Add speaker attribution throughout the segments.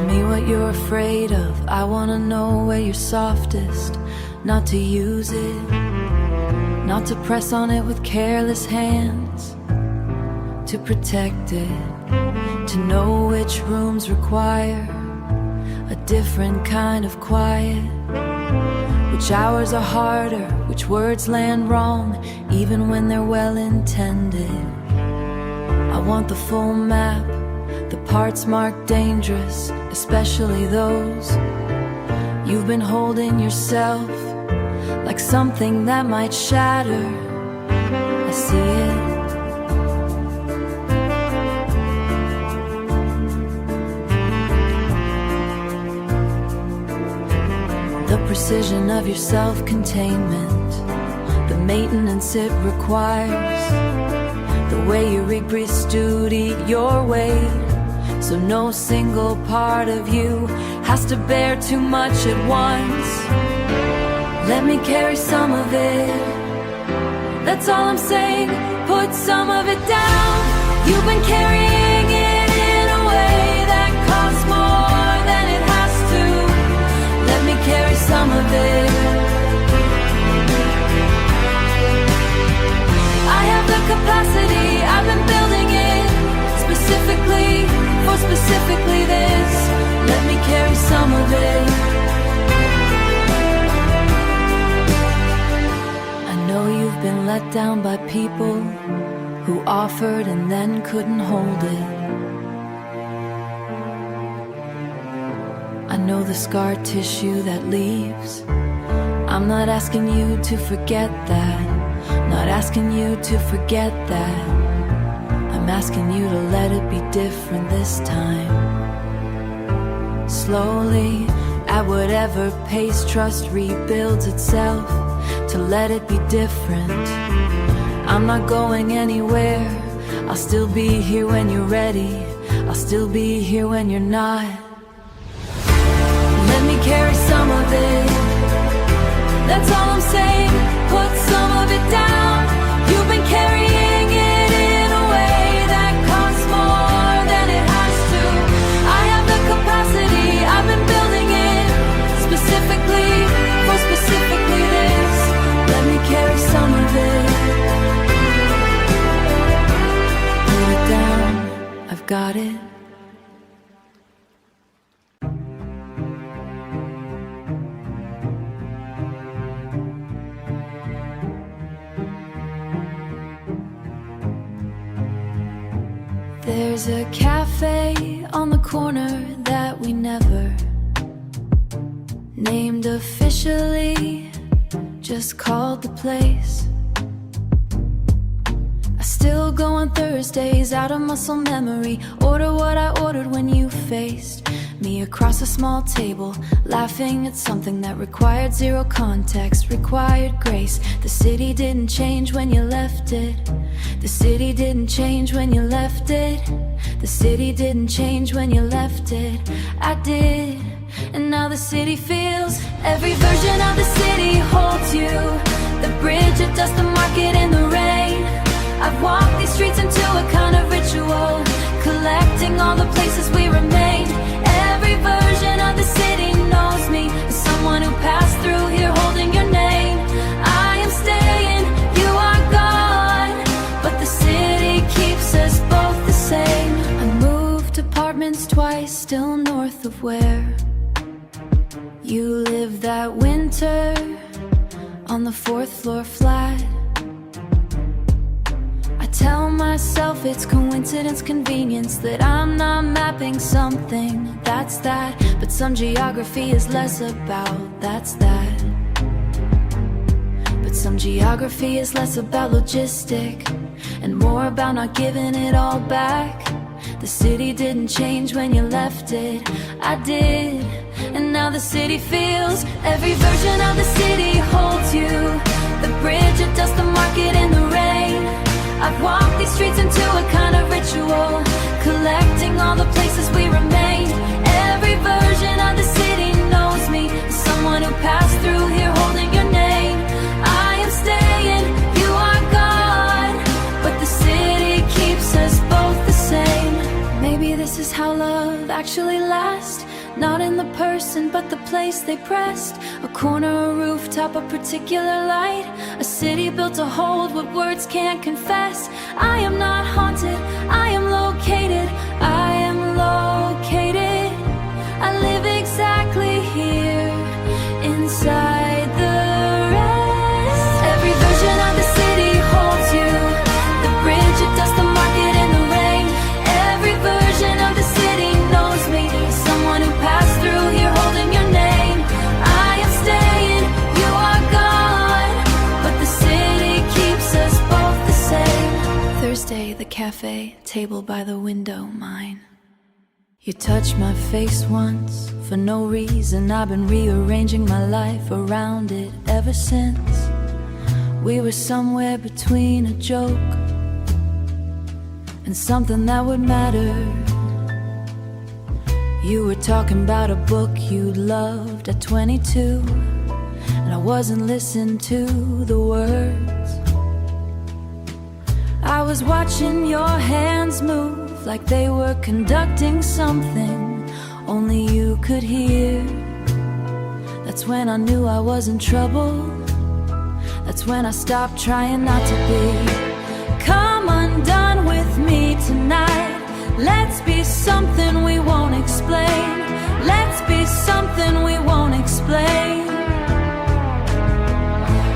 Speaker 1: me what you're afraid of. I wanna know where you're softest. Not to use it, not to press on it with careless hands. To protect it, to know which rooms require a different kind of quiet. Which hours are harder, which words land wrong, even when they're well intended. I want the full map, the parts marked dangerous, especially those you've been holding yourself like something that might shatter. I see it. The precision of your self-containment, the maintenance it requires, the way you rig breathe stewed eat your weight, so no single part of you has to bear too much at once. Let me carry some of it, that's all I'm saying. Put some of it down. You've been carrying it in a way that costs more than it has to. Let me carry some of it. I have the capacity, I've been building it specifically for specifically this. Let me carry some of it. I know you've been let down by people who offered and then couldn't hold it. I know the scar tissue that leaves. I'm not asking you to forget that. Not asking you to forget that. I'm asking you to let it be different this time. Slowly, at whatever pace trust rebuilds itself, to let it be different. I'm not going anywhere. I'll still be here when you're ready. I'll still be here when you're not. Let me carry some of it, that's all I'm saying. Put some of it down. You've been carrying it in a way that costs more than it has to. I have the capacity, I've been building it specifically for specifically this. Let me carry some of it. Pull it down, I've got it. There's a cafe on the corner that we never named officially, just called the place. I still go on Thursdays out of muscle memory, order what I ordered when you faced me across a small table, laughing at something that required zero context, required grace. The city didn't change when you left it. The city didn't change when you left it. The city didn't change when you left it. I did, and now the city feels. Every version of the city holds you. The bridge, it does the market in the rain. I've walked these streets into a kind of ritual, collecting all the places we remained. Every version of the city knows me as someone who passed through here holding your name. I am staying, you are gone, but the city keeps us both the same. I moved apartments twice, still north of where you lived that winter, on the 4th floor flat. I tell myself it's coincidence, convenience, that I'm not mapping something, that's that. But some geography is less about, that's that. But some geography is less about logistic and more about not giving it all back. The city didn't change when you left it. I did, and now the city feels. Every version of the city holds you. The bridge, it does the market in the rain. I've walked these streets into a kind of ritual, collecting all the places we remained. Every version of the city knows me as someone who passed through here holding your name. I am staying, you are gone, but the city keeps us both the same. Maybe this is how love actually lasts, Not in the person, but the place they pressed. A corner, a rooftop, a particular light. A city built to hold what words can't confess. I am not haunted, I am located. I am located. I live exactly here, inside the rest. Every version of the city holds you. The bridge, it does the market in the rain. Every version of the city knows me. Someone who passed through here holding your name. I am staying, you are gone, but the city keeps us both the same. Thursday, the cafe, table by the window, mine. You touched my face once, for no reason. I've been rearranging my life around it ever since. We were somewhere between a joke and something that would matter. You were talking about a book you loved at 22, and I wasn't listening to the words. I was watching your hands move like they were conducting something only you could hear. That's when I knew I was in trouble. That's when I stopped trying not to be. Come undone with me tonight. Let's be something we won't explain. Let's be something we won't explain.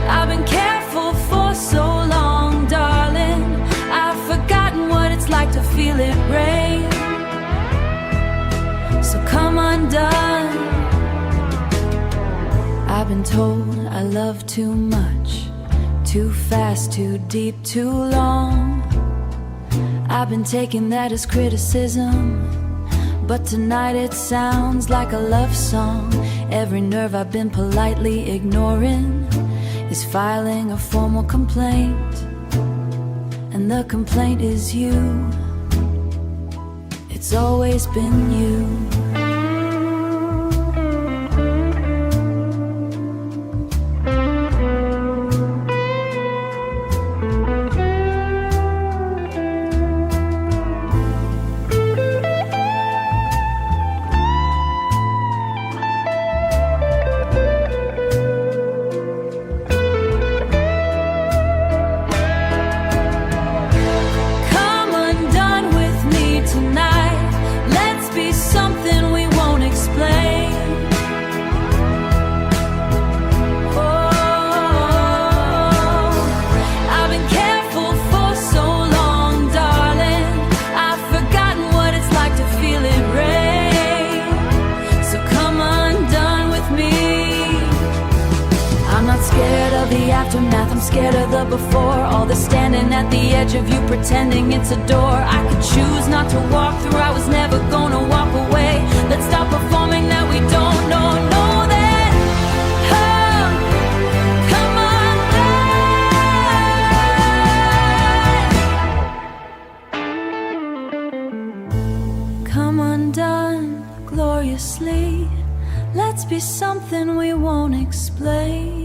Speaker 1: I've been careful for so long, darling. I've forgotten what it's like to feel it rain. So come undone. I've been told I love too much, too fast, too deep, too long. I've been taking that as criticism, but tonight it sounds like a love song. Every nerve I've been politely ignoring is filing a formal complaint. And the complaint is you. It's always been you. I'm scared of the before, all the standing at the edge of you pretending it's a door I could choose not to walk through. I was never gonna walk away. Let's stop performing that we don't know. Know that, oh, come undone. Come undone gloriously. Let's be something we won't explain.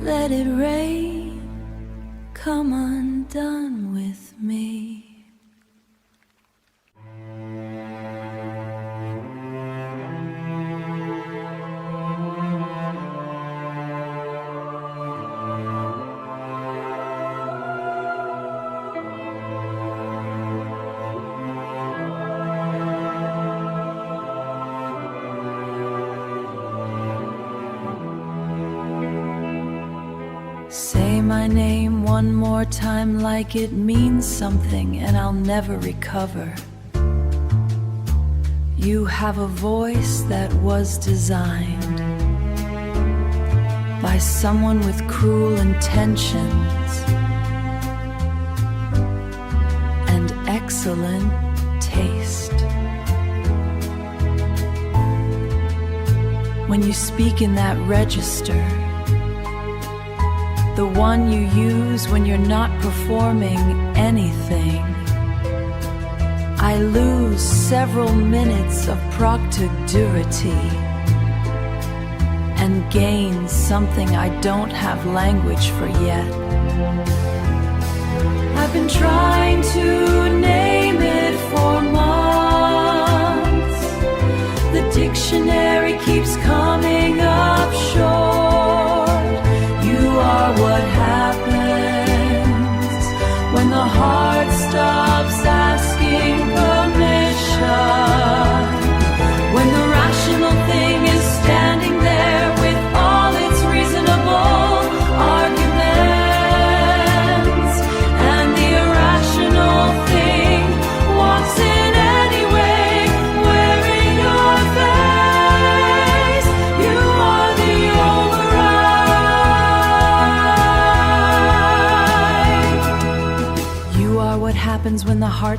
Speaker 1: Let it rain. Come undone with me. Say my name one more time like it means something, and I'll never recover. You have a voice that was designed by someone with cruel intentions and excellent taste. When you speak in that register, the one you use when you're not performing anything, I lose several minutes of proctodurity and gain something I don't have language for yet. I've been trying to name it for months.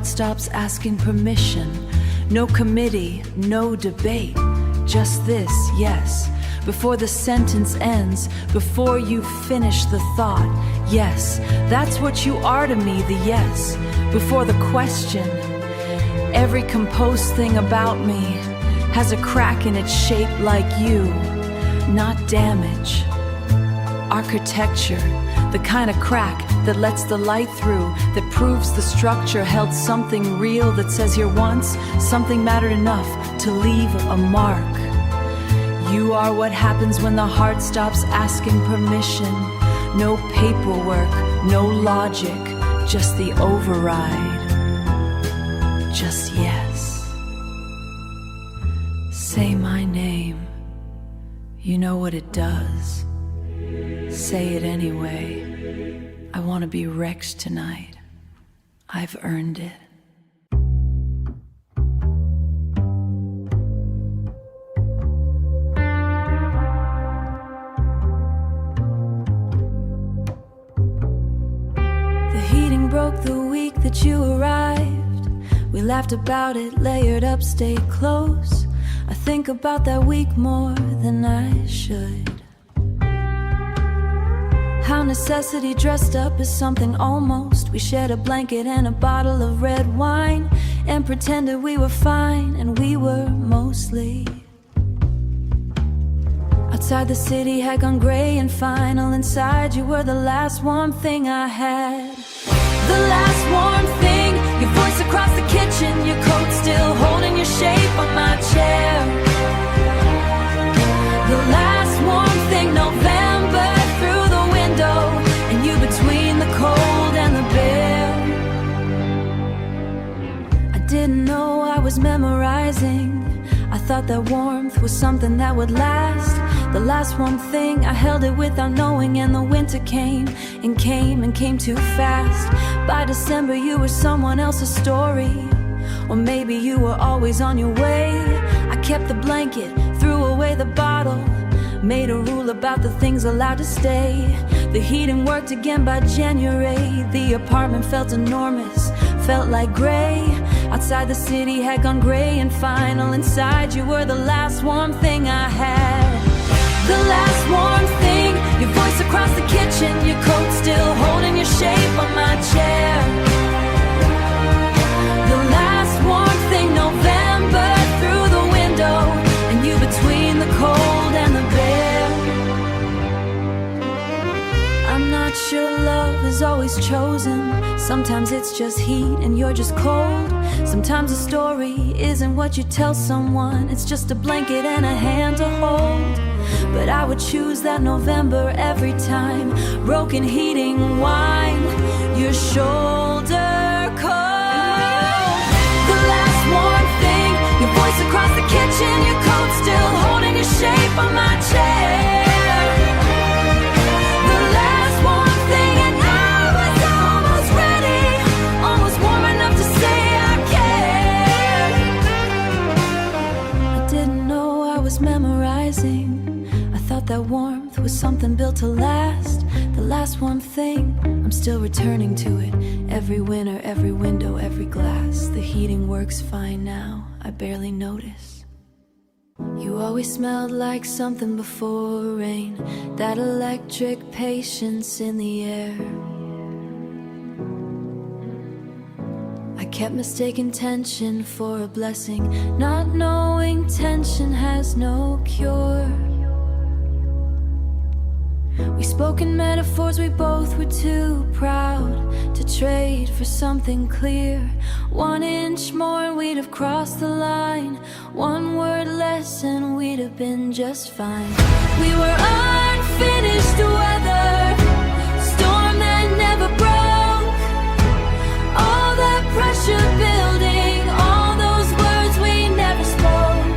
Speaker 1: heart stops asking permission. No committee, no debate, just this, yes. Before the sentence ends, before you finish the thought, yes, that's what you are to me, the yes. Before the question, every composed thing about me has a crack in its shape like you, not damage. Architecture, the kind of crack that lets the light through, that proves the structure held something real, that says here once something mattered enough to leave a mark. You are what happens when the heart stops asking permission. No paperwork, no logic, just the override. Just yes. Say my name. You know what it does. Say it anyway. I want to be wrecked tonight. I've earned it. The heating broke the week that you arrived. We laughed about it, layered up, stayed close. I think about that week more than I should. How necessity dressed up as something almost. We shared a blanket and a bottle of red wine and pretended we were fine, and we were mostly. Outside the city had gone gray and final. Inside you were the last warm thing I had. The last warm thing. Your voice across the kitchen, your coat still holding your shape on my chair. The last warm thing. November through the window, and you between the cold and the bare. I didn't know I was memorizing. I thought that warmth was something that would last. The last one thing, I held it without knowing, and the winter came and came and came too fast. By December you were someone else's story, or maybe you were always on your way. I kept the blanket, threw away the bottle, made a rule about the things allowed to stay. The heating worked again by January. The apartment felt enormous, felt like gray. Outside the city had gone gray and final. Inside you were the last warm thing I had. The last warm thing. Your voice across the kitchen, your coat still holding your shape on my chair. The last warm thing. November through the window, and you between the cold and the bare. I'm not sure love is always chosen. Sometimes it's just heat and you're just cold. Sometimes a story isn't what you tell someone, it's just a blanket and a hand to hold. But I would choose that November every time. Broken heating wine, your shoulder cold. The last warm thing. Your voice across the kitchen, your coat still holding your shape on my chair. The last warm thing, and I was almost ready, almost warm enough to say I cared. I didn't know I was memorizing. I thought that warmth was something built to last. The last warm thing, I'm still returning to it. Every winter, every window, every glass. The heating works fine now, I barely notice. You always smelled like something before rain. That electric patience in the air. I kept mistaking tension for a blessing, not knowing tension has no cure. We spoke in metaphors, we both were too proud to trade for something clear. 1 inch more and we'd have crossed the line. 1 word less and we'd have been just fine. We were unfinished weather, storm that never broke. All that pressure building, all those words we never spoke.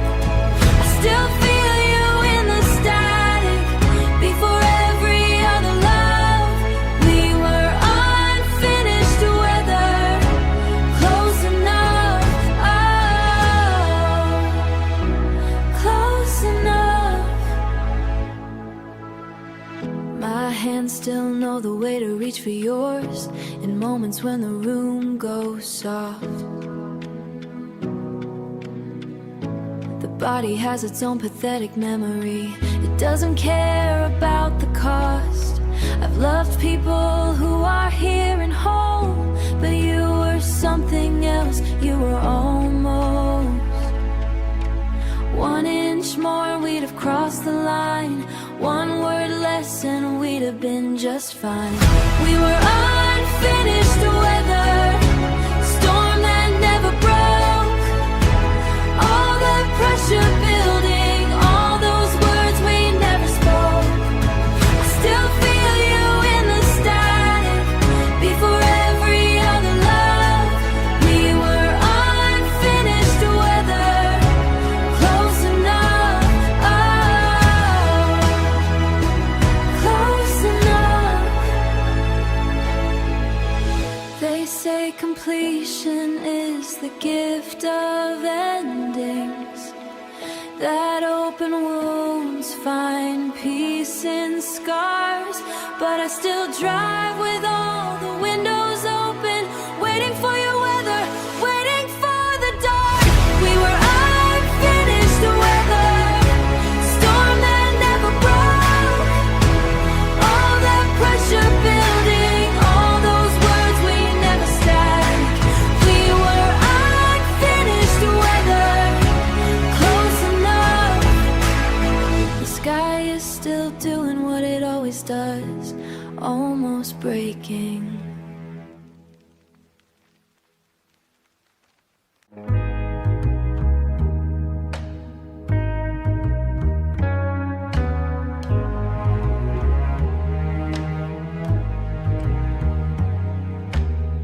Speaker 1: I still feel you in the static before every other love. We were unfinished weather, close enough, oh, close enough. My hands still know the way to reach for yours in moments when the room goes soft. The body has its own pathetic memory. It doesn't care about the cost. I've loved people who are here and whole, but you were something else. You were almost 1 inch more and we'd have crossed the line. 1 word less and we'd have been just fine. We were unfinished weather, storm that never broke. All that pressure building, all those words we never spoke. I still feel you in the static before every other love. We were unfinished weather, close enough, oh, close enough. They say completion is the gift of endings, that open wounds find peace in scars. But I still drive with all the windows open, waiting for your weather, waiting for the dark. We were unfinished weather, storm that never broke. All that pressure building, all those words we never stack. We were unfinished weather, close enough. The sky is still doing what it always does, almost breaking.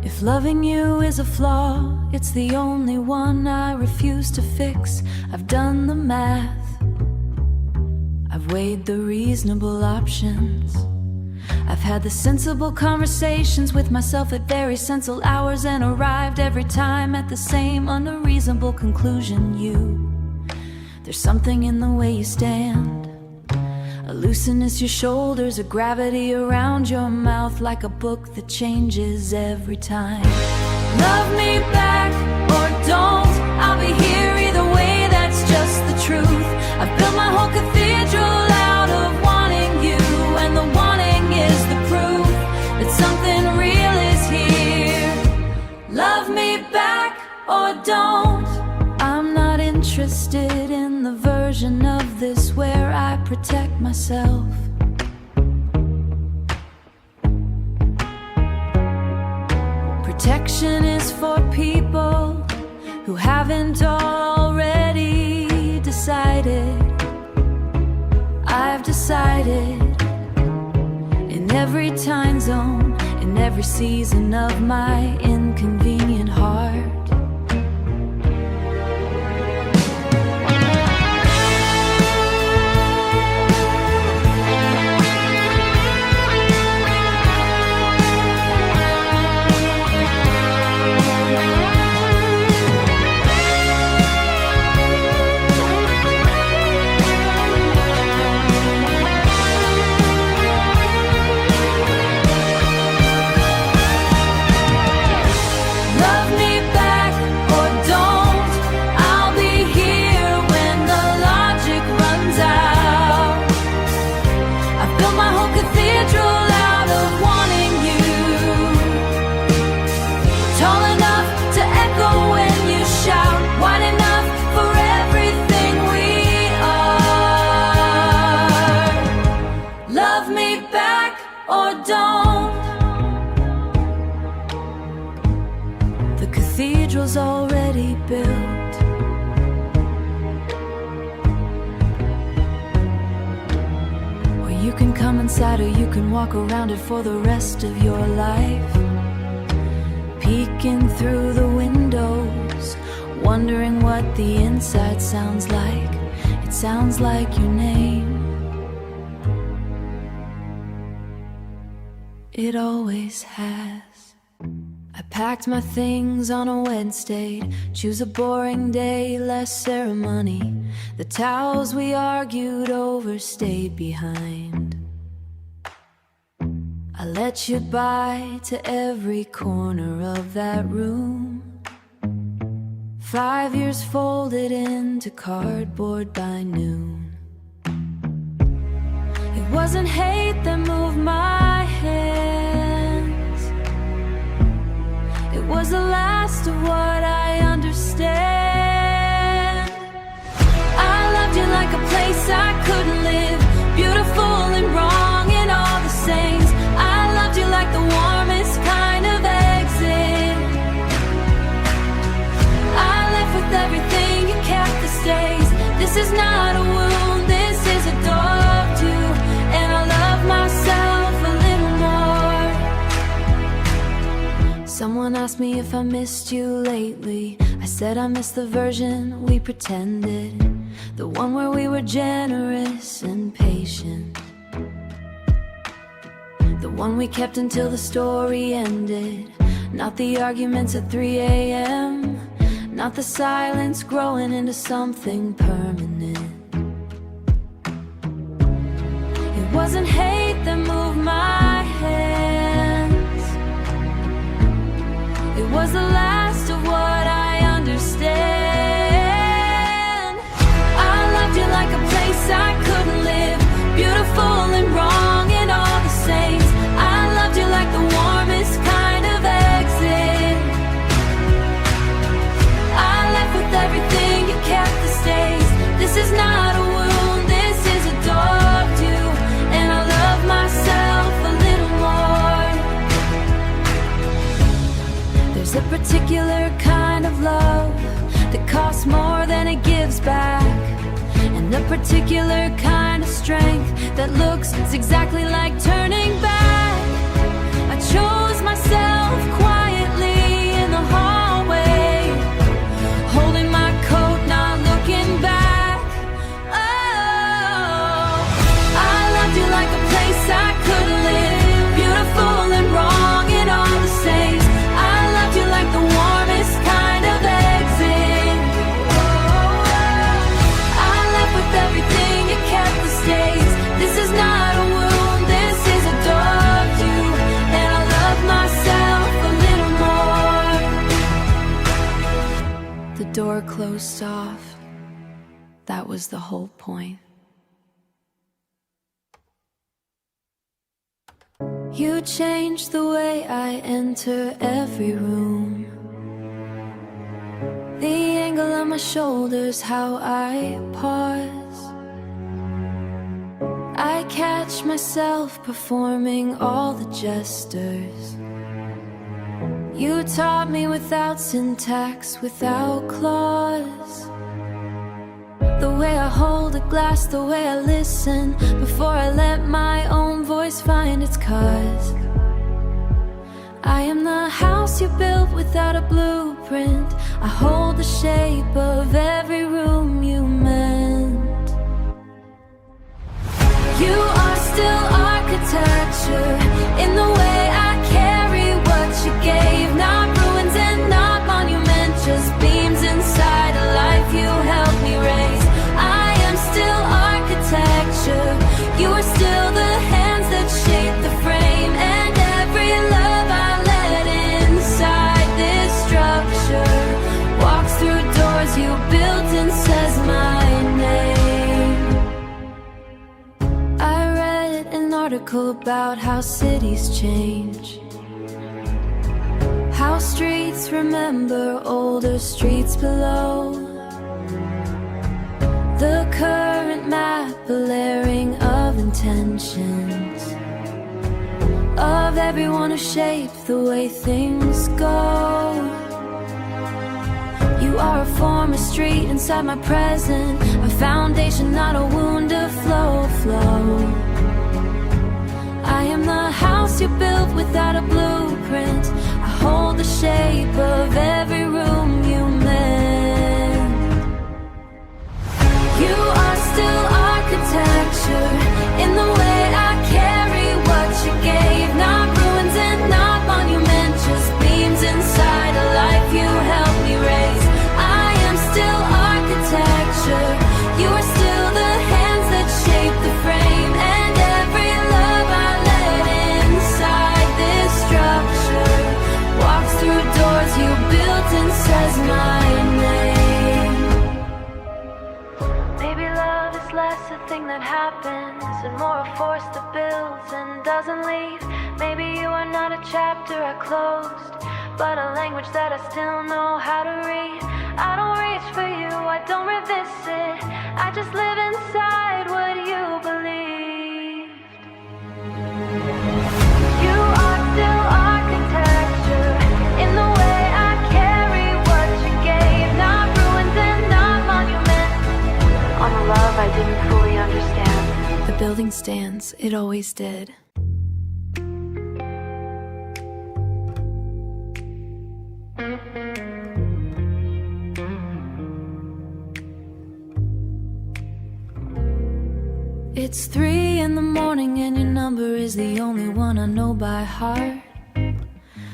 Speaker 1: If loving you is a flaw, it's the only one I refuse to fix. I've done the math, I've weighed the reasonable options. I've had the sensible conversations with myself at very sensible hours, and arrived every time at the same unreasonable conclusion. There's something in the way you stand, a looseness your shoulders, a gravity around your mouth, like a book that changes every time. Love me back or don't, I'll be here either way, that's just the truth. I've built my whole cathedral out of wanting you, and the wanting is the proof that something real is here. Love me back or don't. I'm not interested in the version of this where I protect myself. Protection is for people who haven't already decided. I've decided in every time zone, in every season of my inconvenient heart. Cathedral's already built. Or you can come inside, or you can walk around it for the rest of your life, peeking through the windows, wondering what the inside sounds like. It sounds like your name. It always has. I packed my things on a Wednesday, choose a boring day, less ceremony. The towels we argued over stayed behind. I let you by to every corner of that room. 5 years folded into cardboard by noon. It wasn't hate that moved my hands. It was the last of what I understand. I loved you like a place I couldn't live, beautiful and wrong and all the same. I loved you like the warmest kind of exit. I left with everything, you kept the stays. This is not a wound, this is a door to, and I love myself a little more. Someone asked me if I missed you lately. I said I missed the version we pretended, the one where we were generous and patient, the one we kept until the story ended. Not the arguments at 3 a.m., not the silence growing into something permanent. It wasn't hate that moved my hands. It was the last of what I understand. I loved you like a place I couldn't live, beautiful and wrong and all the same. I loved you like the warmest kind of exit. I left with everything, you kept the stays. This is not a wound, this is a door to, and I love myself a little more. There's a particular kind of love that costs more than it gives back, and a particular kind of strength that looks exactly like turning back. I chose myself quietly in the hallway, holding my coat, not looking back. Oh, I loved you like a place I couldn't live, beautiful and wrong and all the same. I loved you like the warmest kind of exit. I left with everything, you kept the stays. This is not a wound, this is a door to, and I love myself a little more. The door closed soft, that was the whole point. You changed the way I enter every room, the angle on my shoulders, how I pause. I catch myself performing all the gestures. You taught me without syntax, without clause. The way I hold a glass, the way I listen before I let my own voice find its cause. I am the house you built without a blueprint. I hold the shape of every room you meant. You are still architecture in the way I carry what you gave. Not ruins and not monument, just beams inside a life you helped me raise. I am still architecture. You are still the hands that shape the frame, and every love I let inside this structure walks through doors you built and says my name. I read an article about how cities change, how streets remember older streets below. The current map, a layering of intentions, of everyone who shaped the way things go. You are a former street inside my present, a foundation, not a wound to flow. I am the house you built without a blueprint. I hold the shape of every room you mend. You are still architecture in the way I carry what you gave. Not ruins and not monument, just beams inside a life you helped me raise. I am still architecture. You are still the hands that shape the frame, and every love I let inside it's less a thing that happens and more a force that builds and doesn't leave. Maybe you are not a chapter I closed, but a language that I still know how to read. I don't reach for you, I don't revisit, I just live inside what you believed. You are still architecture in the way I carry what you gave. Not ruins and not monuments on a love I didn't fully understand. The building stands, it always did. It's 3 in the morning and your number is the only one I know by heart.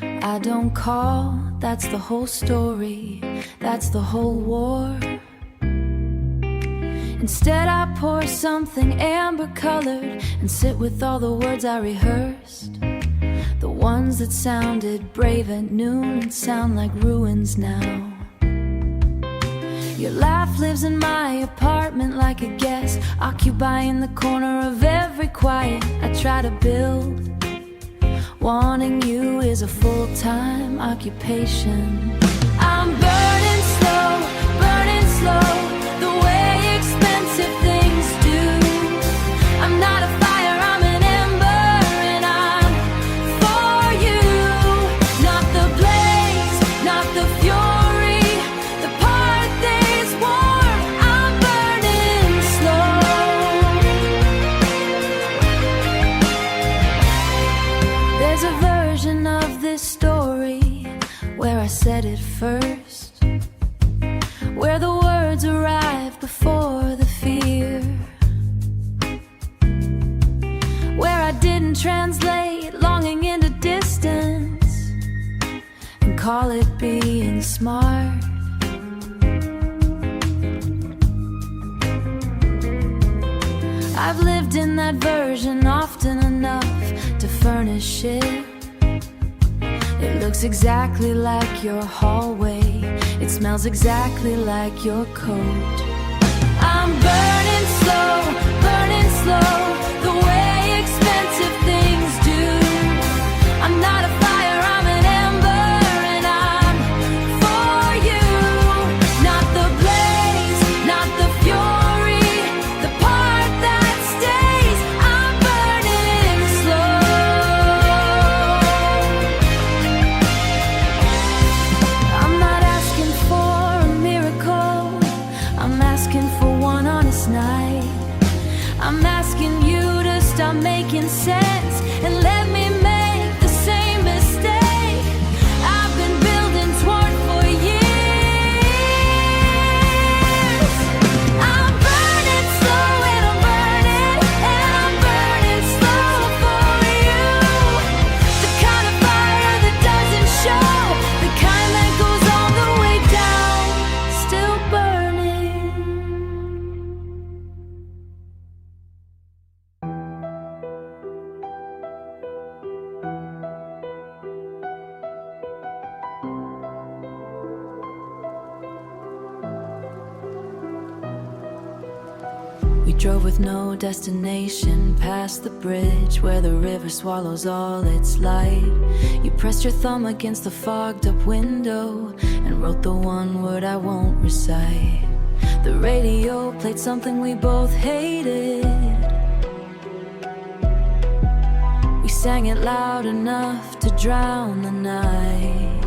Speaker 1: I don't call, that's the whole story, that's the whole war. Instead I pour something amber-colored and sit with all the words I rehearsed, the ones that sounded brave at noon and sound like ruins now. Your laugh lives in my apartment like a guest, occupying the corner of every quiet I try to build. Wanting you is a full-time occupation. I'm burning slow, the way expensive things do. I'm not a fire, I'm an ember, and I'm for you. Not the blaze, not the fury, the part that's warm. I'm burning slow. There's a version of this story where I said it first, where the words arrive before the fear, where I didn't translate longing into distance and call it being smart. I've lived in that version often enough to furnish it. It looks exactly like your hallway, it smells exactly like your coat. I'm burning slow, the way expensive things do. I'm not a fire, I'm an ember, and I'm for you. Not the blaze, not the fury, the part that stays. I'm burning slow. I'm not asking for a miracle, I'm asking for one honest night. I'm asking you to stop making sense and let me make the same mistake I've been building toward for years. I'm burning slow and I'm burning slow for you. The kind of fire that doesn't show, the kind that goes all the way down, still burning. We drove with no destination past the bridge where the river swallows all its light. You pressed your thumb against the fogged up window and wrote the one word I won't recite. The radio played something we both hated. We sang it loud enough to drown the night.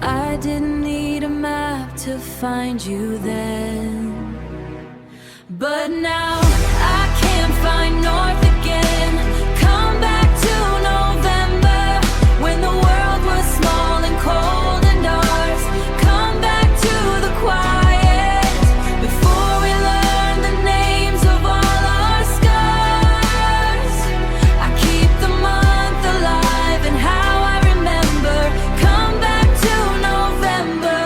Speaker 1: I didn't need a map to find you then, but now I can't find north again. Come back to November when the world was small and cold and ours. Come back to the quiet before we learn the names of all our scars. I keep the month alive and how I remember. Come back to November.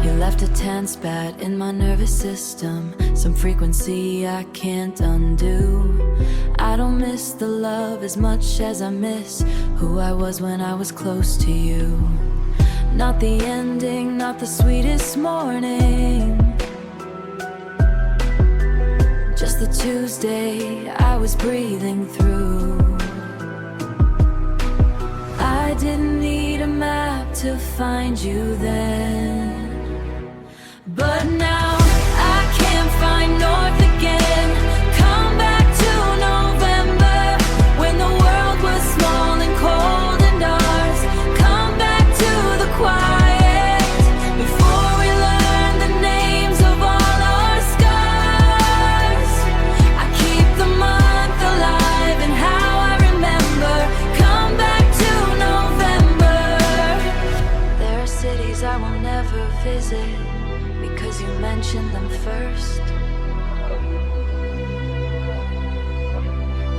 Speaker 1: You left a tan spat in my nervous system, some frequency I can't undo. I don't miss the love as much as I miss who I was when I was close to you. Not the ending, not the sweetest morning, Tuesday I was breathing through. I didn't need a map to find you then, but now I can't find north again. Come back to November, when the world was small and cold and ours. Come back to the quiet, before we learn the names of all our scars. I keep the month alive and how I remember. Come back to November. There are cities I will never visit, because you mentioned them first,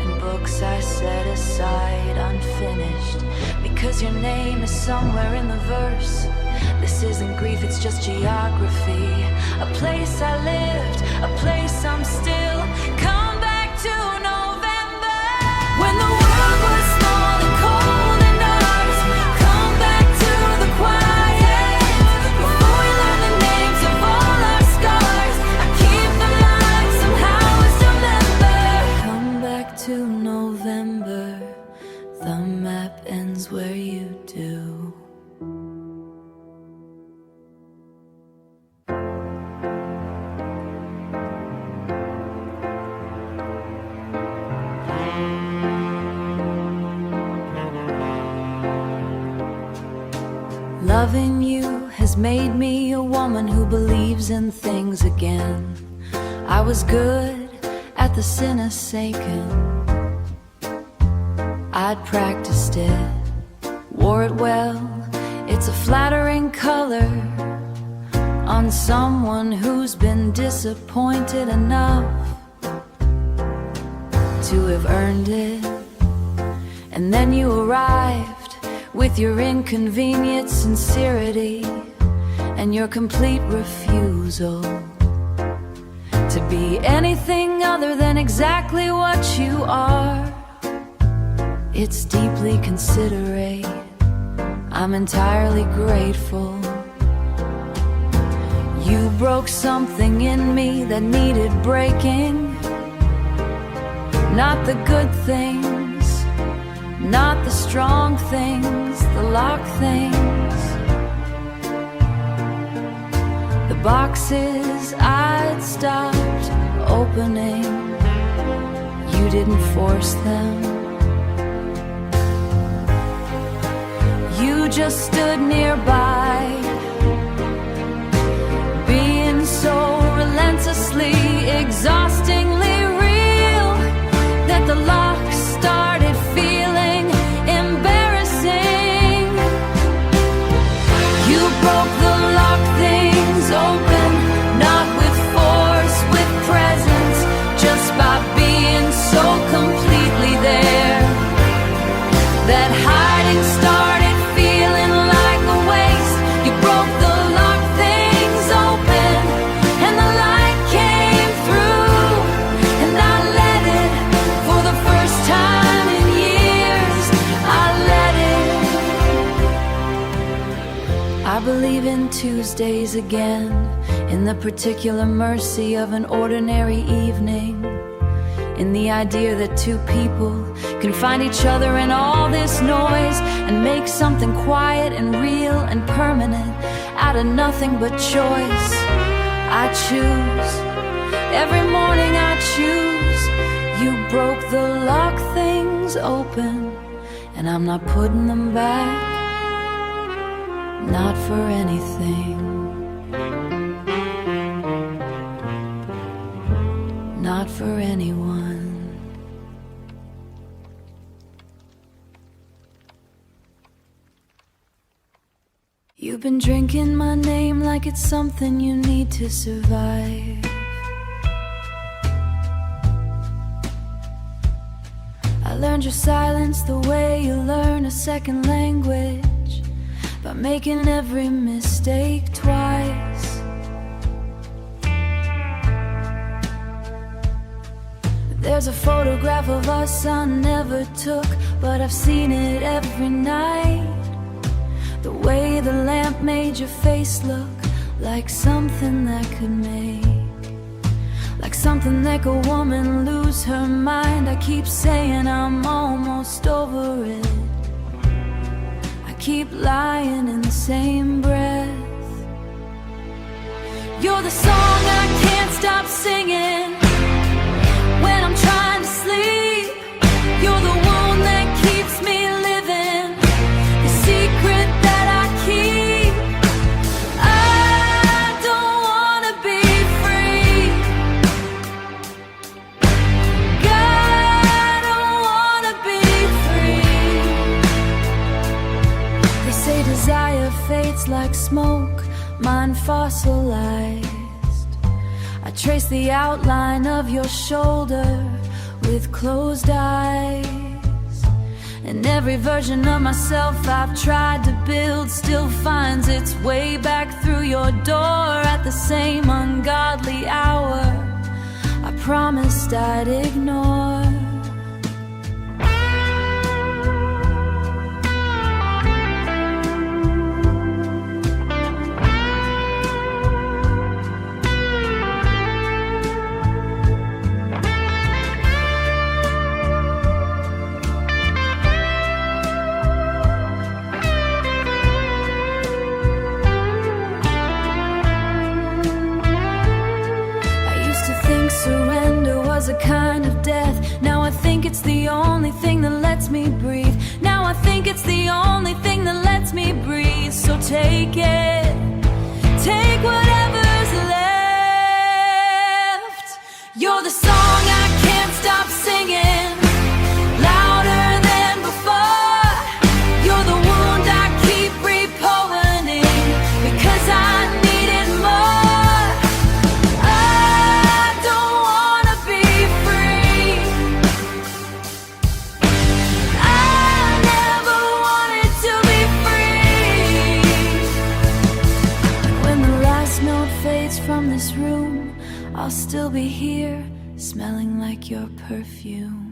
Speaker 1: and books I set aside unfinished, because your name is somewhere in the verse. This isn't grief, it's just geography. A place I lived, a place I'm still. Come back to November, when the world was small and cold and ours. Come back to the quiet, before we learn the names of all our scars. I keep them alive, somehow I remember. Come back to November, the map ends where you do. Loving you has made me a woman who believes in things again. I was good at the Sinnesaken. I'd practiced it, wore it well. It's a flattering color on someone who's been disappointed enough to have earned it. And then you arrived with your inconvenient sincerity and your complete refusal to be anything other than exactly what you are. It's deeply considerate, I'm entirely grateful. You broke something in me that needed breaking. Not the good things, not the strong things, the locked things. The boxes I'd stopped opening, you didn't force them. You just stood nearby, being so relentlessly, exhaustingly real, that the locks started feeling embarrassing. You broke the locked things open, not with force, with presence, just by being so completely there. That hiding started feeling like a waste. You broke the locked things open, and the light came through, and I let it, for the first time in years, I let it. I believe in Tuesdays again, in the particular mercy of an ordinary evening, in the idea that two people can find each other in all this noise and make something quiet and real and permanent out of nothing but choice. I choose, every morning I choose. You broke the locked things open, and I'm not putting them back, not for anything, not for anyone. You've been drinking my name like it's something you need to survive. I learned your silence the way you learn a second language, by making every mistake twice. There's a photograph of us I never took, but I've seen it every night. The way the lamp made your face look like something that could make, Like something make a woman lose her mind. I keep saying I'm almost over it. I keep lying in the same breath. You're the song I can't stop singing when I'm trying to sleep. You're the wound that keeps me living, the secret that I keep. I don't wanna be free. God, I don't wanna be free. They say desire fades like smoke, mine fossilized. I trace the outline of your shoulder with closed eyes. And every version of myself I've tried to build still finds its way back through your door at the same ungodly hour I promised I'd ignore. A kind of death. Now I think it's the only thing that lets me breathe. Now I think it's the only thing that lets me breathe. So take it, take whatever's left. You're the song I can't stop singing, louder than before. You're the wound I keep repoing because I need it more. From this room, I'll still be here, smelling like your perfume.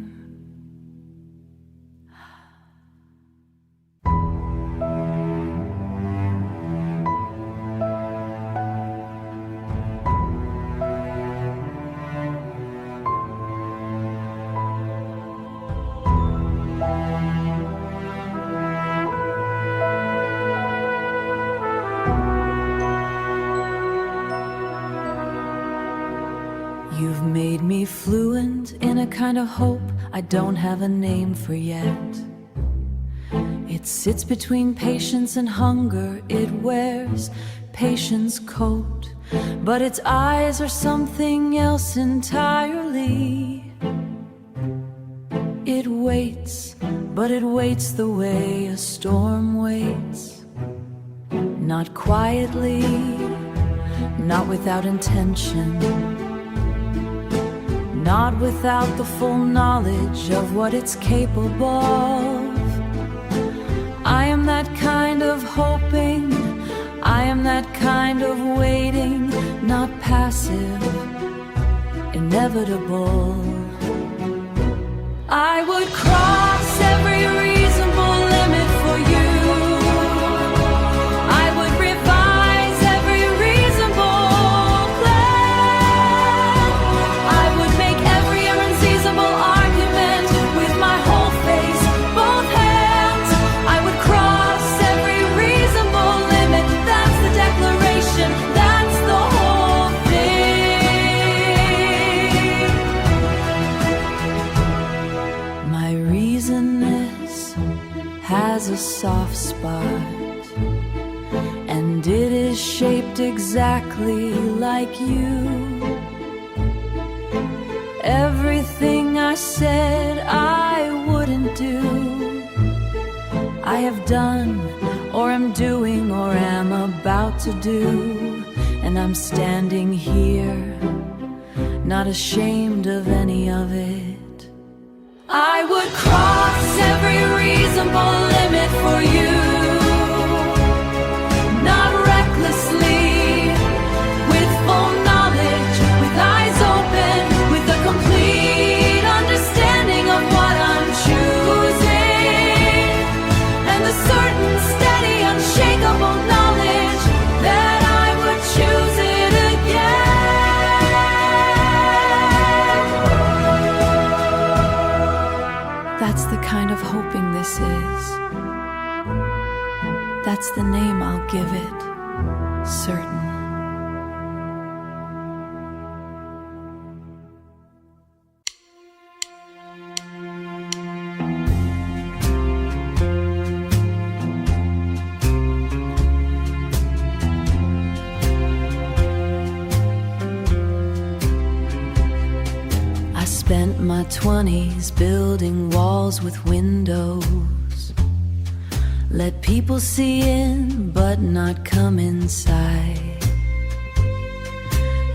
Speaker 1: You've made me fluent in a kind of hope I don't have a name for yet. It sits between patience and hunger. It wears patience coat, but its eyes are something else entirely. It waits, but it waits the way a storm waits. Not quietly, not without intention, not without the full knowledge of what it's capable of. I am that kind of hoping, I am that kind of waiting, not passive, inevitable. I would cross every reasonable limit for you. I would revise every reasonable plan. I would make every unseizable argument with my whole face, both hands. I would cross every reasonable limit. That's the declaration, that's the whole thing. My reasonness has a soft spot, and it is shaped exactly like you. Everything I said I wouldn't do, I have done, or am doing, or am about to do. And I'm standing here, not ashamed of any of it. I would cross every reasonable limit for you, not recklessly, with full knowledge, with eyes open, with a complete understanding of what I'm choosing, and the certain, steady, unshakable knowledge that I would choose it again. the name I'll give it. Certain. I spent my 20s building walls with windows. Let people see in, but not come inside.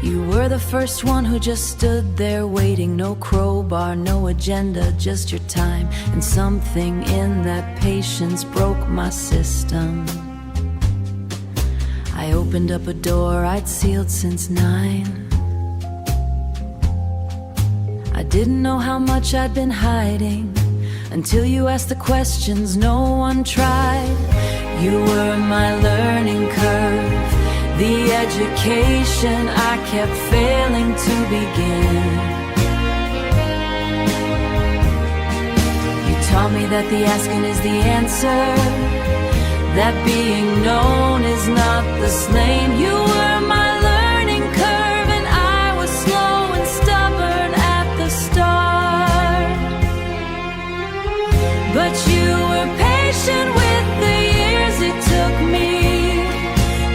Speaker 1: You were the first one who just stood there waiting. No crowbar, no agenda, just your time. And something in that patience broke my system. I opened up a door I'd sealed since 9. I didn't know how much I'd been hiding until you asked the questions no one tried. You were my learning curve, the education I kept failing to begin. You taught me that the asking is the answer, that being known is not the slain. You were my learning curve, and I was slow and stubborn at the start. But you were patient with the years it took me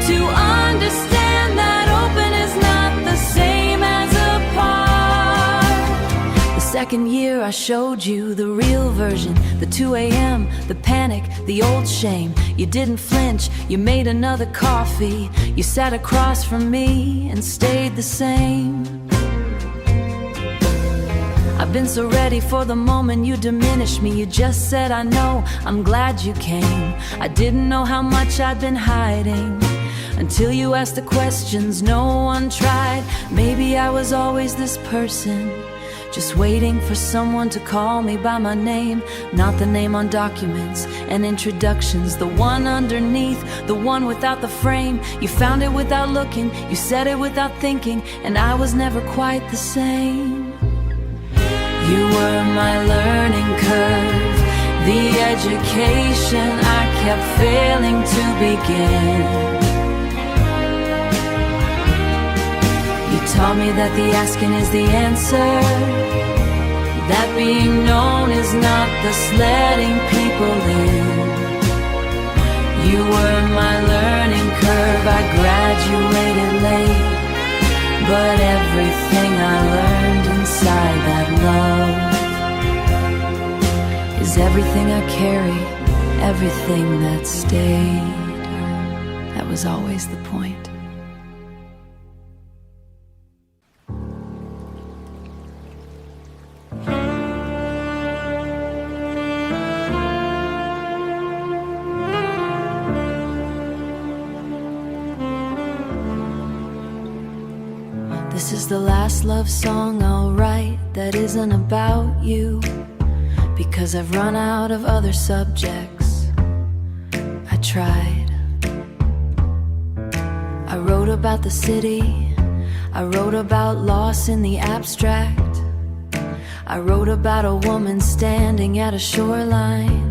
Speaker 1: to understand that open is not the same as apart. The second year I showed you the real version, the 2 a.m., the panic, the old shame. You didn't flinch, you made another coffee. You sat across from me and stayed the same. I've been so ready for the moment you diminished me. You just said, I know, I'm glad you came. I didn't know how much I'd been hiding until you asked the questions no one tried. Maybe I was always this person, just waiting for someone to call me by my name. Not the name on documents and introductions, the one underneath, the one without the frame. You found it without looking, you said it without thinking, and I was never quite the same. You were my learning curve, the education I kept failing to begin. You taught me that the asking is the answer, that being known is not thus letting people in. You were my learning curve, I graduated late, but everything I learned inside that love is everything I carry, everything that stayed. That was always the point. This is the last love song I'll write that isn't about you, because I've run out of other subjects. I tried. I wrote about the city, I wrote about loss in the abstract. I wrote about a woman standing at a shoreline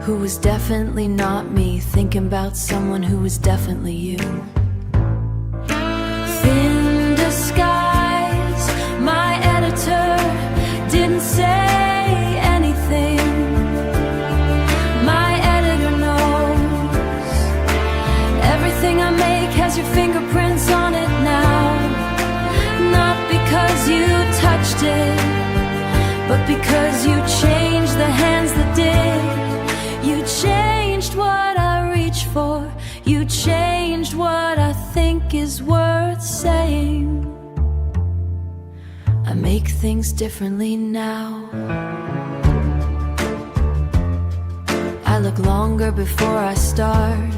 Speaker 1: who was definitely not me, thinking about someone who was definitely you. In disguise, my editor didn't say anything. My editor knows everything I make has your fingerprints on it now. Not because you touched it, but because you changed the hands that did. You changed what I reach for, you changed what I think is worth saying. I make things differently now. I look longer before I start.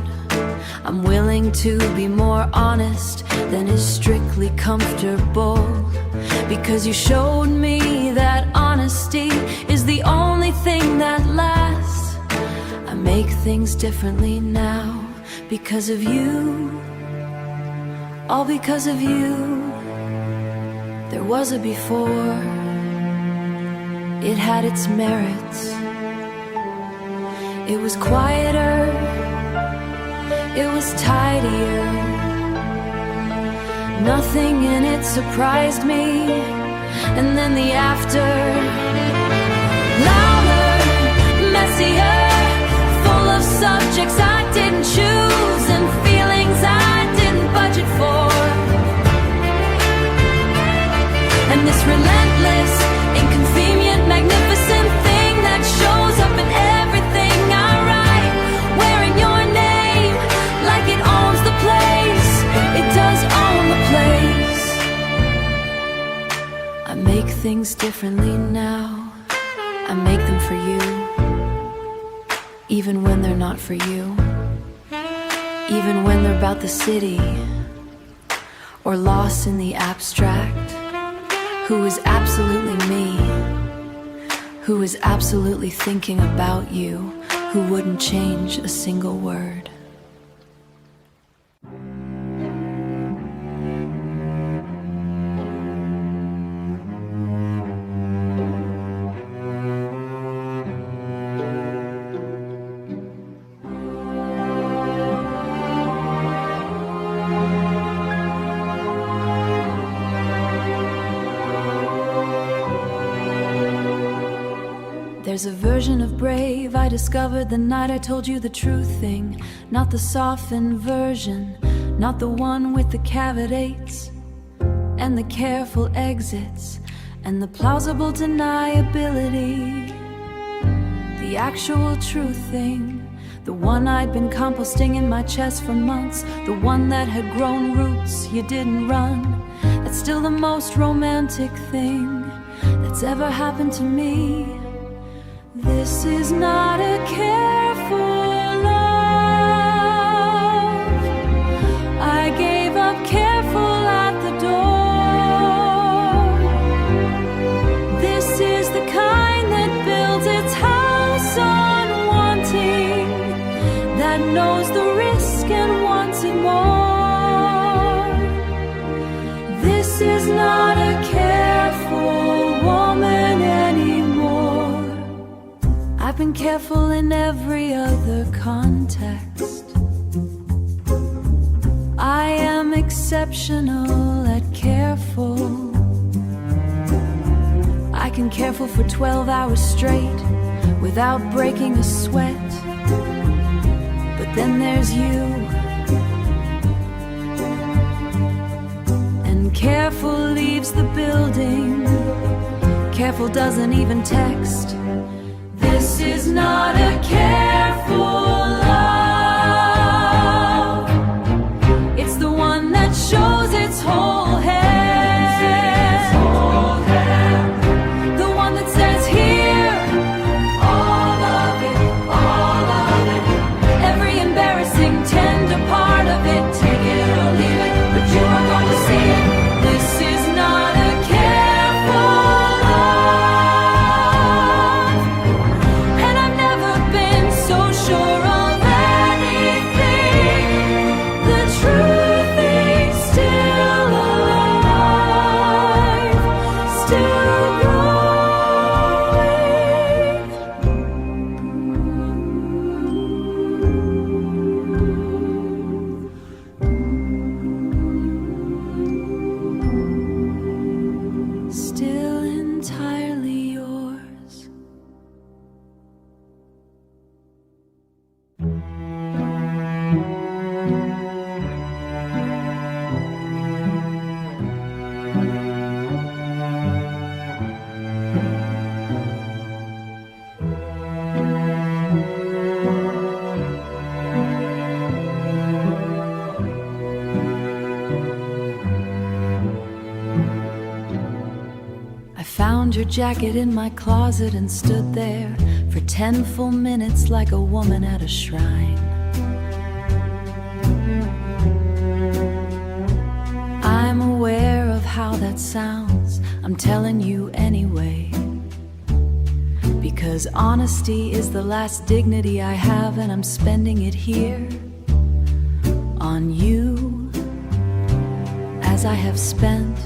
Speaker 1: I'm willing to be more honest than is strictly comfortable, because you showed me that honesty is the only thing that lasts. I make things differently now because of you, all because of you. There was a before, it had its merits. It was quieter, it was tidier. Nothing in it surprised me. And then the after, louder, messier, full of subjects I didn't choose and feelings I didn't budget for. And this relentless, inconvenient, magnificent thing that shows up in everything I write, wearing your name like it owns the place. It does own the place. I make things differently now. I make them for you, even when they're not for you. Even when they're about the city, or lost in the abstract. Who is absolutely me, who is absolutely thinking about you, who wouldn't change a single word. There's a version of brave I discovered the night I told you the true thing. Not the softened version, not the one with the caveats and the careful exits and the plausible deniability. The actual true thing, the one I'd been composting in my chest for months, the one that had grown roots you didn't run. That's still the most romantic thing that's ever happened to me. This is not a careful love. I gave up careful at the door. This is the kind that builds its house on wanting, that knows the risk and wants it more. This is not a careful woman anymore. I've been careful in every other context. I am exceptional at careful. I can careful for 12 hours straight without breaking a sweat. But then there's you. And careful leaves the building. Careful doesn't even text. This is not a careful love. It's the one that shows its whole head. The one that says here, all of it, all of it. Every embarrassing, tender part of it. Take it or leave it, but you are going to see it. This is not a careful love. And I've never been so sure of anything. The truth is still alive, still growing, still entirely yours. I found your jacket in my closet and stood there for 10 full minutes like a woman at a shrine. I'm aware of how that sounds. I'm telling you anyway. Because honesty is the last dignity I have, and I'm spending it here on you, as I have spent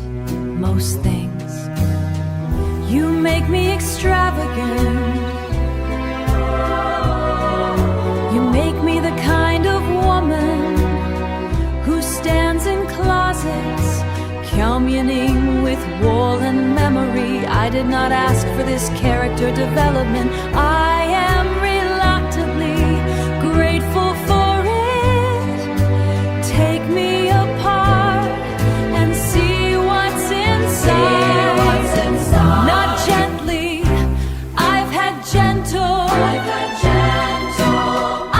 Speaker 1: most things. You make me extravagant. me the kind of woman who stands in closets, communing with wall and memory. I did not ask for this character development. I am reluctantly grateful for it. Take me apart and see what's inside. Not gently, I've had gentle.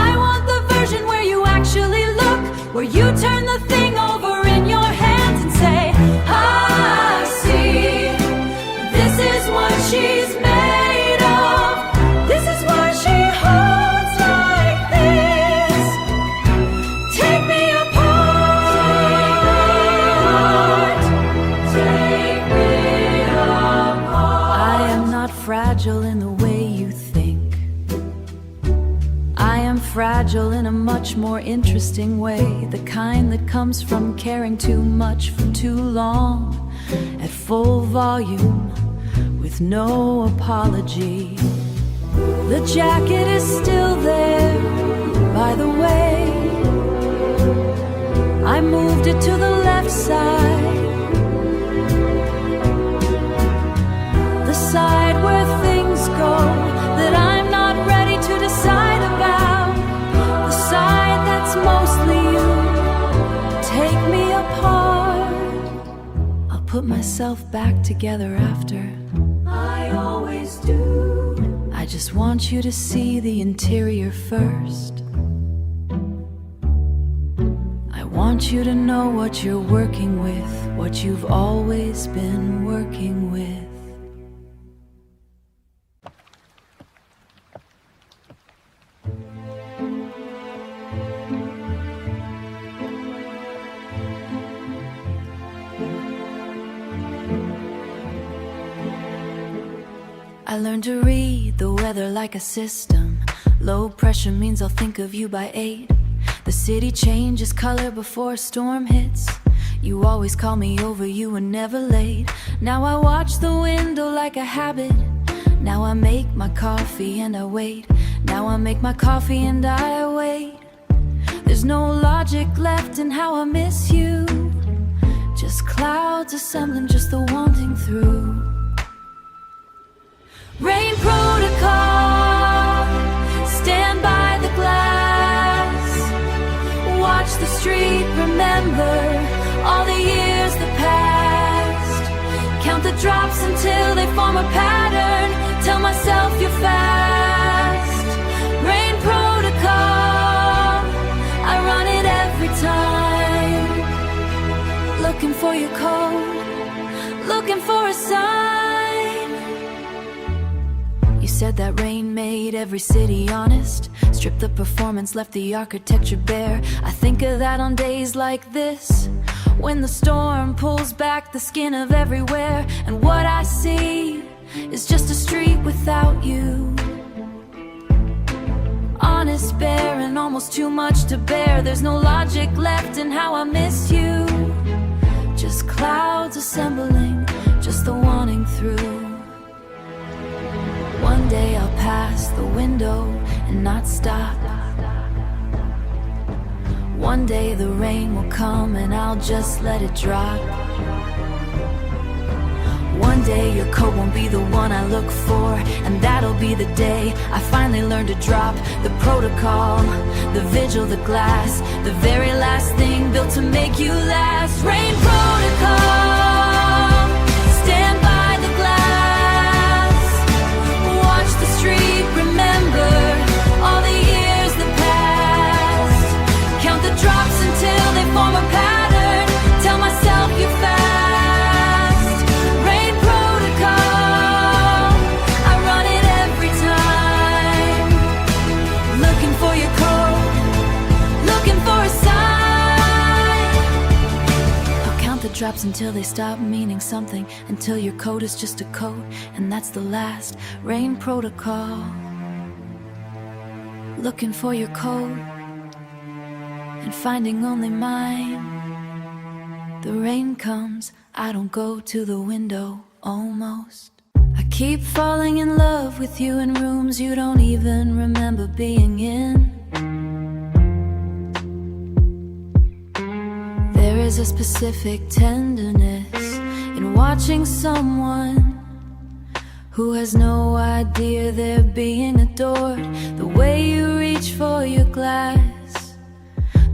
Speaker 1: I want the version where you actually look, where you turn the thing over in your hands and say, I see, this is what she's made of. This is what she holds like this. Take me apart. Take me apart. I am not fragile in the way you think. I am fragile in a much more interesting way, the kind that comes from caring too much for too long, at full volume, with no apology. The jacket is still there, by the way. I moved it to the left side, the side where things go that I'm not ready to decide about, the side that's mostly you. Take me apart. I'll put myself back together after. I always do. I just want you to see the interior first. I want you to know what you're working with, what you've always been working with. I learned to read the weather like a system. Low pressure means I'll think of you by 8. The city changes color before a storm hits. You always call me over, you were never late. Now I watch the window like a habit. Now I make my coffee and I wait. Now I make my coffee and I wait. There's no logic left in how I miss you. Just clouds assembling, just the wanting through. Rain protocol, stand by the glass. Watch the street, remember all the years that passed. Count the drops until they form a pattern. Tell myself you're fast. Rain protocol, I run it every time. Looking for your code, looking for a sign. You said that rain made every city honest, stripped the performance, left the architecture bare. I think of that on days like this, when the storm pulls back the skin of everywhere, and what I see is just a street without you. Honest, bare, and almost too much to bear. There's no logic left in how I miss you. Just clouds assembling, just the wanting through. One day I'll pass the window and not stop. One day the rain will come and I'll just let it drop. One day your coat won't be the one I look for, and that'll be the day I finally learn to drop the protocol, the vigil, the glass, the very last thing built to make you last. Rain protocol, stand by the glass. Watch the street, remember all the years that passed. Count the drops until they form a pattern. Tell myself you're fast. Rain protocol, I run it every time. Looking for your code, looking for a sign. I'll count the drops until they stop meaning something, until your coat is just a coat, and that's the last. Rain protocol, looking for your code and finding only mine. The rain comes, I don't go to the window, almost. I keep falling in love with you in rooms you don't even remember being in. is a specific tenderness in watching someone who has no idea they're being adored. The way you reach for your glass,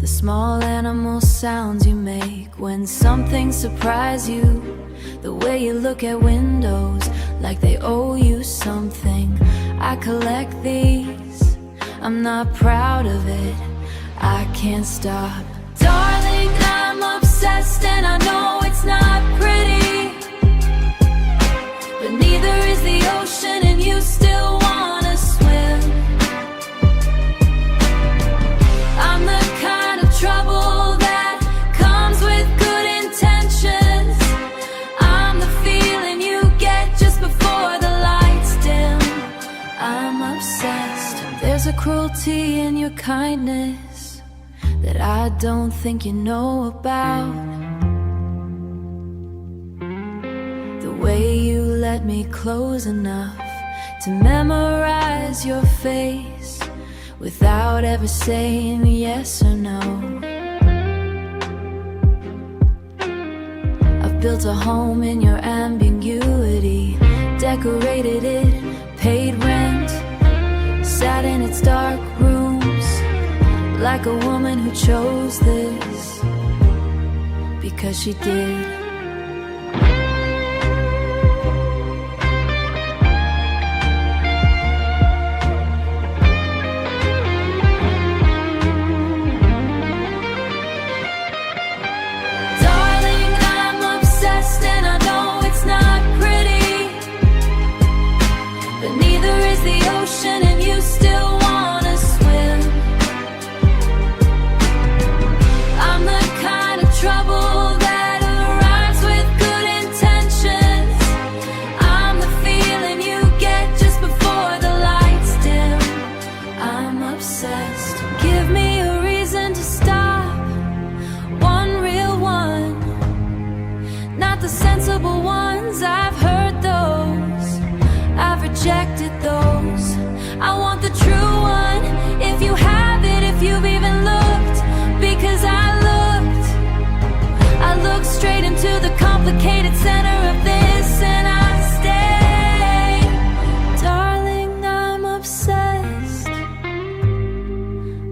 Speaker 1: the small animal sounds you make when something surprises you, the way you look at windows like they owe you something. I collect these, I'm not proud of it, I can't stop. Darling, I'm obsessed and I know it's not pretty, but neither is the ocean and you still wanna swim. I'm the kind of trouble that comes with good intentions. I'm the feeling you get just before the lights dim. I'm obsessed. There's a cruelty in your kindness that I don't think you know about. The way you let me close enough to memorize your face without ever saying yes or no. I've built a home in your ambiguity, decorated it, paid rent, sat in its dark rooms like a woman who chose this because she did. Darling, I'm obsessed and I know it's not pretty, but neither is the ocean and you still wanna swim. I'm the kind of trouble that arrives with good intentions. I'm the feeling you get just before the lights dim. I'm obsessed. Give me a reason to stop, one real one, not the sensible ones. I've heard those, I've rejected those. I want the true one, if you have it, if you've even looked, because I looked straight into the complicated center of this and I stay. Darling, I'm obsessed.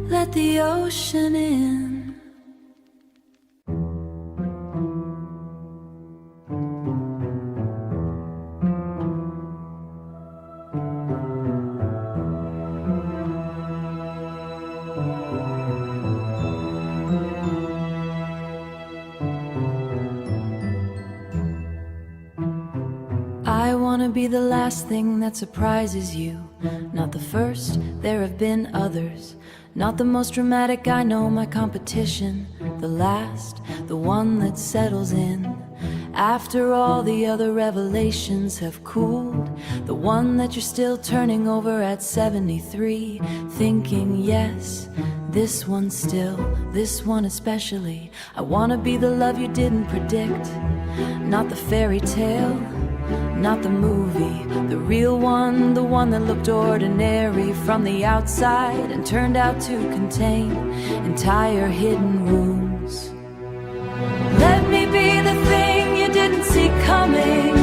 Speaker 1: Let the ocean in. I wanna be the last thing that surprises you, not the first, there have been others. Not the most dramatic, I know my competition. The last, the one that settles in after all the other revelations have cooled. The one that you're still turning over at 73, thinking yes, this one still, this one especially. I wanna be the love you didn't predict, not the fairy tale, not the movie, the real one, the one that looked ordinary from the outside and turned out to contain entire hidden rooms. Let me be the thing you didn't see coming,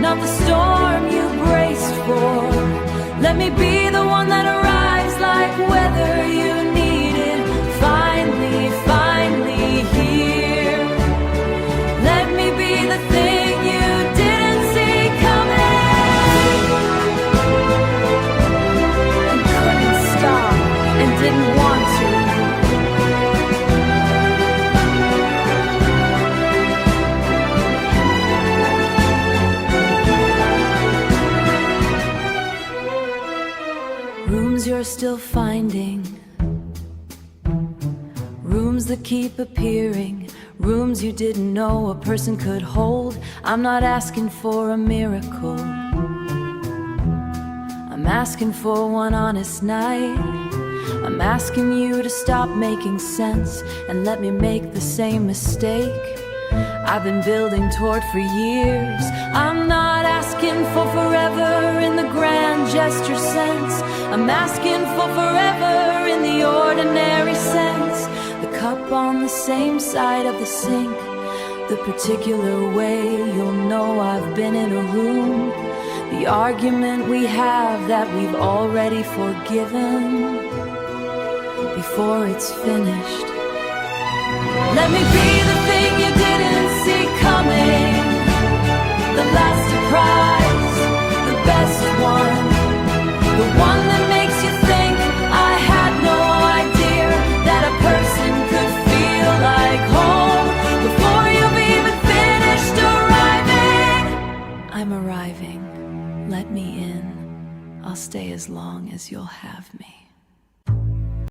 Speaker 1: not the storm you braced for. Let me be the one that arrives like weather you needed, finally, finally here. Let me be the thing you didn't see coming and couldn't stop and didn't want to. Rooms you're still finding, rooms that keep appearing, rooms you didn't know a person could hold. I'm not asking for a miracle, I'm asking for one honest night. I'm asking you to stop making sense and let me make the same mistake I've been building toward for years. I'm not asking for forever in the grand gesture sense, I'm asking for forever in the ordinary sense. The cup on the same side of the sink, the particular way you'll know I've been in a room, the argument we have that we've already forgiven before it's finished. Let me be the thing you didn't see coming, the last surprise, the best one, the one that makes you think I had no idea that a person could feel like home before you've even finished arriving. I'm arriving. Let me in. I'll stay as long as you'll have me.